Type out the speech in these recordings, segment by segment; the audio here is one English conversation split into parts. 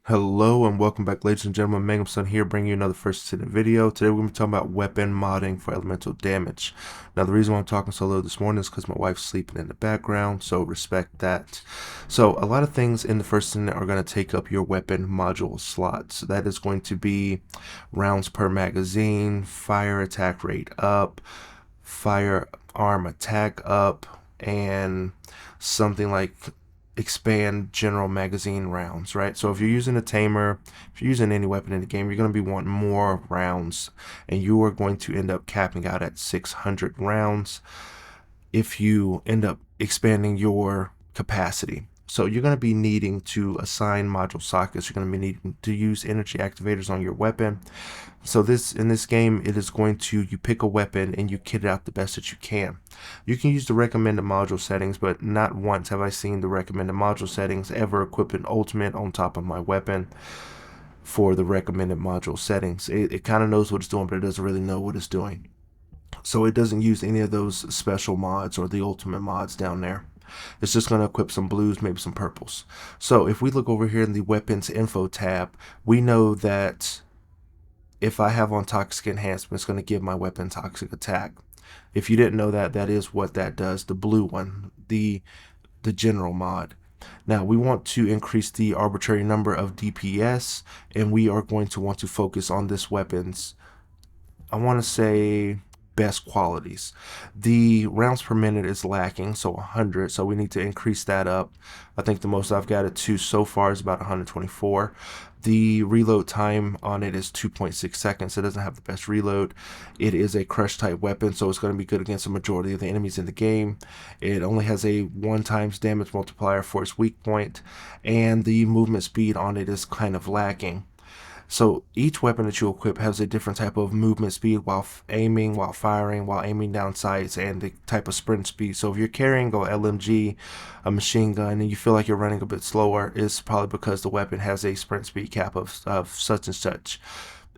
Hello and welcome back, ladies and gentlemen. Mangumson here, bringing you another First Descendent video. Today we're going to be talking about weapon modding for elemental damage. Now the reason why I'm talking so low this morning is because my wife's sleeping in the background, so respect that. So a lot of things in the First Descendant are going to take up your weapon module slots. That is going to be rounds per magazine, fire attack rate up, firearm attack up, and something like expand general magazine rounds, right? So if you're using a tamer, if you're using any weapon in the game, you're going to be wanting more rounds, and you are going to end up capping out at 600 rounds if you end up expanding your capacity. So you're going to be needing to assign module sockets. You're going to be needing to use energy activators on your weapon. So in this game, it is going to, you pick a weapon and you kit it out the best that you can. You can use the recommended module settings, but not once have I seen the recommended module settings ever equip an ultimate on top of my weapon for the recommended module settings. It kind of knows what it's doing, but it doesn't really know what it's doing. So it doesn't use any of those special mods or the ultimate mods down there. It's just going to equip some blues, maybe some purples. So if we look over here in the weapons info tab, we know that if I have on toxic enhancement, it's going to give my weapon toxic attack. If you didn't know that, that is what that does, the blue one, the general mod. Now we want to increase the arbitrary number of DPS, and we are going to want to focus on this weapon's, I want to say, best qualities. The rounds per minute is lacking, so 100, so we need to increase that up. I think the most I've got it to so far is about 124. The reload time on it is 2.6 seconds. It doesn't have the best reload. It is a crush type weapon, so it's going to be good against the majority of the enemies in the game. It only has a 1x damage multiplier for its weak point, and the movement speed on it is kind of lacking. So each weapon that you equip has a different type of movement speed while aiming, while firing, while aiming down sights, and the type of sprint speed. So if you're carrying an LMG, a machine gun, and you feel like you're running a bit slower, it's probably because the weapon has a sprint speed cap of such and such.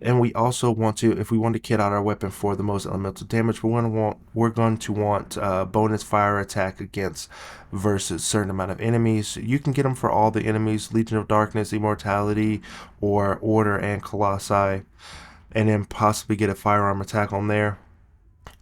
And we also want to, if we want to kit out our weapon for the most elemental damage, we're going to want bonus fire attack against versus certain amount of enemies. You can get them for all the enemies, Legion of Darkness, Immortality, or Order and Colossi, and then possibly get a firearm attack on there.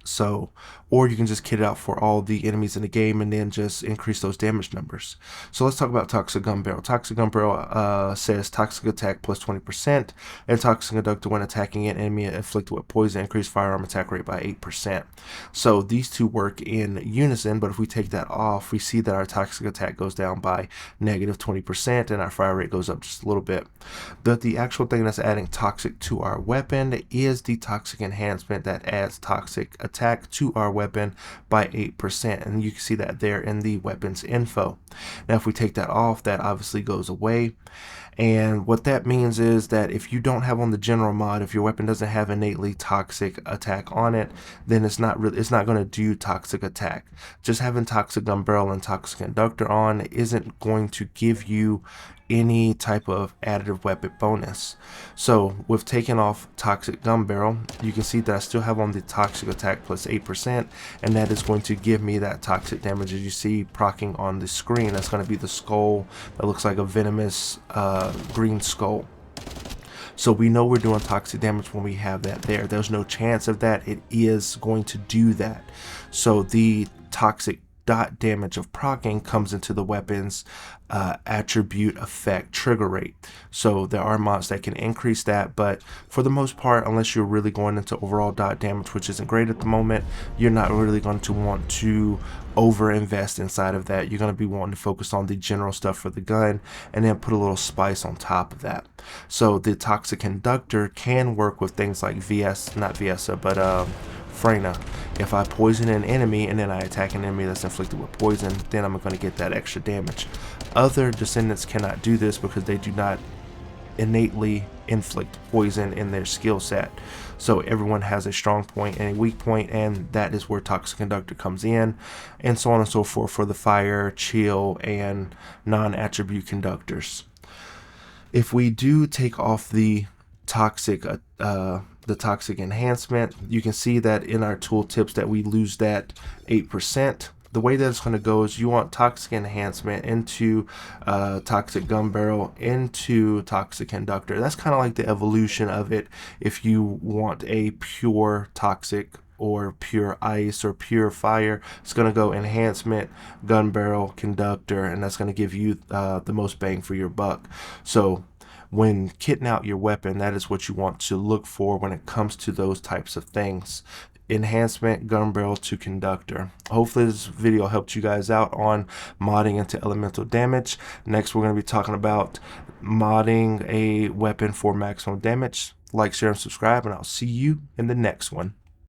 So, or you can just kit it out for all the enemies in the game and then just increase those damage numbers. So let's talk about Toxic Gun Barrel. Toxic Gun Barrel says toxic attack plus 20%, and toxic conductor when attacking an enemy inflicted with poison, increase firearm attack rate by 8%. So these two work in unison, but if we take that off, we see that our toxic attack goes down by negative 20% and our fire rate goes up just a little bit. But the actual thing that's adding toxic to our weapon is the toxic enhancement that adds toxic attack to our weapon by 8%, and you can see that there in the weapons info. Now if we take that off, that obviously goes away, and what that means is that if you don't have on the general mod, if your weapon doesn't have innately toxic attack on it, then it's not going to do toxic attack. Just having toxic gun barrel and toxic conductor on isn't going to give you any type of additive weapon bonus. So with taking off toxic gun barrel, you can see that I still have on the toxic attack plus 8%, and that is going to give me that toxic damage as you see proccing on the screen. That's going to be the skull that looks like a venomous green skull. So we know we're doing toxic damage when we have that there. There's no chance of that. It is going to do that. So the toxic dot damage of proccing comes into the weapon's attribute effect trigger rate. So there are mods that can increase that, but for the most part, unless you're really going into overall dot damage, which isn't great at the moment, you're not really going to want to over invest inside of that. You're going to be wanting to focus on the general stuff for the gun and then put a little spice on top of that. So the toxic conductor can work with things like Frena. If I poison an enemy and then I attack an enemy that's inflicted with poison, then I'm going to get that extra damage. Other descendants cannot do this because they do not innately inflict poison in their skill set. So everyone has a strong point and a weak point, and that is where toxic conductor comes in, and so on and so forth for the fire, chill, and non-attribute conductors. If we do take off the toxic enhancement, you can see that in our tooltips that we lose that 8%. the way that it's going to go is you want toxic enhancement into toxic gun barrel into toxic conductor. That's kind of like the evolution of it. If you want a pure toxic or pure ice or pure fire, it's going to go enhancement, gun barrel, conductor, and that's going to give you the most bang for your buck. So when kitting out your weapon, that is what you want to look for when it comes to those types of things. Enhancement, gun barrel to conductor. Hopefully this video helped you guys out on modding into elemental damage. Next we're going to be talking about modding a weapon for maximum damage. Like, share, and subscribe, and I'll see you in the next one.